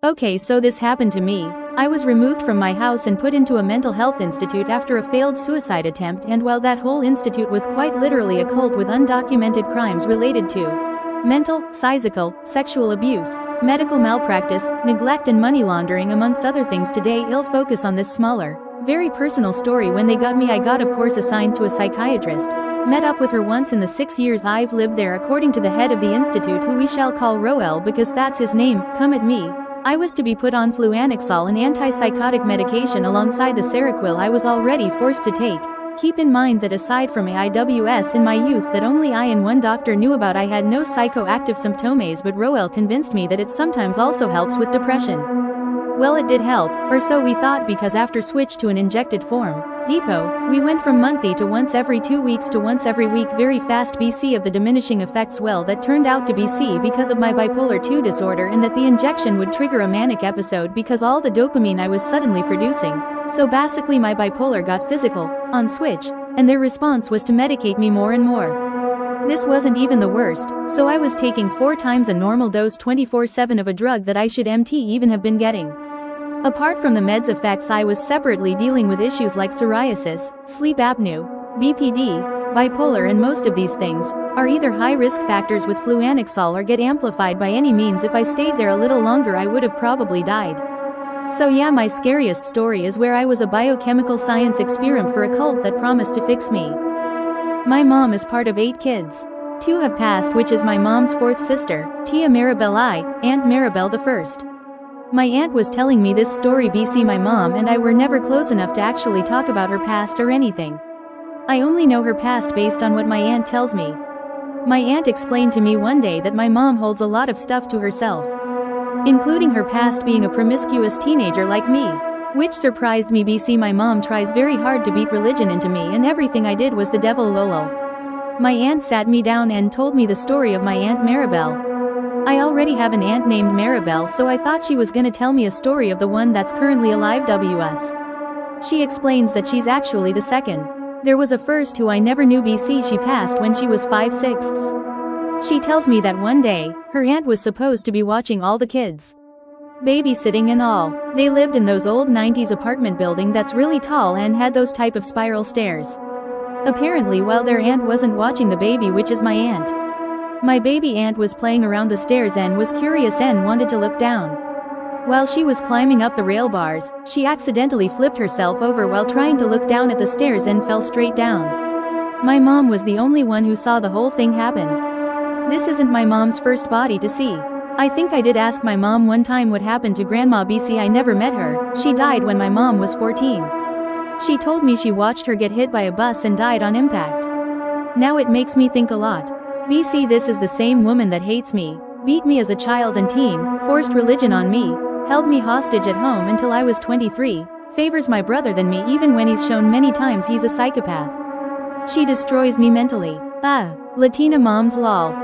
Okay, so this happened to me. I was removed from my house and put into a mental health institute after a failed suicide attempt, and while that whole institute was quite literally a cult with undocumented crimes related to mental, physical, sexual abuse, medical malpractice, neglect and money laundering amongst other things. Today I'll focus on this smaller, very personal story. When they got me, I got of course assigned to a psychiatrist. Met up with her once in the 6 years I've lived there, according to the head of the institute, who we shall call Roel because that's his name. Come at me. I was to be put on Fluanixol, an antipsychotic medication alongside the Seroquel I was already forced to take. Keep in mind that aside from AIDS in my youth that only I and one doctor knew about, I had no psychoactive symptoms, but Roel convinced me that it sometimes also helps with depression. Well, it did help, or so we thought, because after switch to an injected form, depot, we went from monthly to once every 2 weeks to once every week very fast. BC of the diminishing effects. Well, that turned out to be C because of my bipolar 2 disorder, and that the injection would trigger a manic episode because all the dopamine I was suddenly producing. So basically my bipolar got physical, on switch, and their response was to medicate me more and more. This wasn't even the worst, so I was taking 4 times a normal dose 24/7 of a drug that I should mt even have been getting. Apart from the meds effects, I was separately dealing with issues like psoriasis, sleep apnea, BPD, bipolar, and most of these things are either high risk factors with Fluanixol or get amplified by any means. If I stayed there a little longer I would have probably died. So yeah, my scariest story is where I was a biochemical science experiment for a cult that promised to fix me. My mom is part of 8 kids. 2 have passed, which is my mom's 4th sister, Tia Maribel I, Aunt Maribel the 1st. My aunt was telling me this story. BC, my mom and I were never close enough to actually talk about her past or anything. I only know her past based on what my aunt tells me. My aunt explained to me one day that my mom holds a lot of stuff to herself, including her past being a promiscuous teenager like me, which surprised me. BC, my mom tries very hard to beat religion into me, and everything I did was the devil. Lolo. My aunt sat me down and told me the story of my Aunt Maribel. I already have an aunt named Maribel, so I thought she was gonna tell me a story of the one that's currently alive. WS. She explains that she's actually the second. There was a first who I never knew. BC, she passed when she was 5/6. She tells me that one day, her aunt was supposed to be watching all the kids, babysitting and all. They lived in those old 90s apartment building that's really tall and had those type of spiral stairs. Apparently while their aunt wasn't watching the baby, which is my aunt, my baby aunt was playing around the stairs and was curious and wanted to look down. While she was climbing up the rail bars, she accidentally flipped herself over while trying to look down at the stairs and fell straight down. My mom was the only one who saw the whole thing happen. This isn't my mom's first body to see. I think I did ask my mom one time what happened to Grandma. BC, I never met her. She died when my mom was 14. She told me she watched her get hit by a bus and died on impact. Now it makes me think a lot. BC, this is the same woman that hates me, beat me as a child and teen, forced religion on me, held me hostage at home until I was 23, favors my brother than me even when he's shown many times he's a psychopath. She destroys me mentally. Latina moms lol.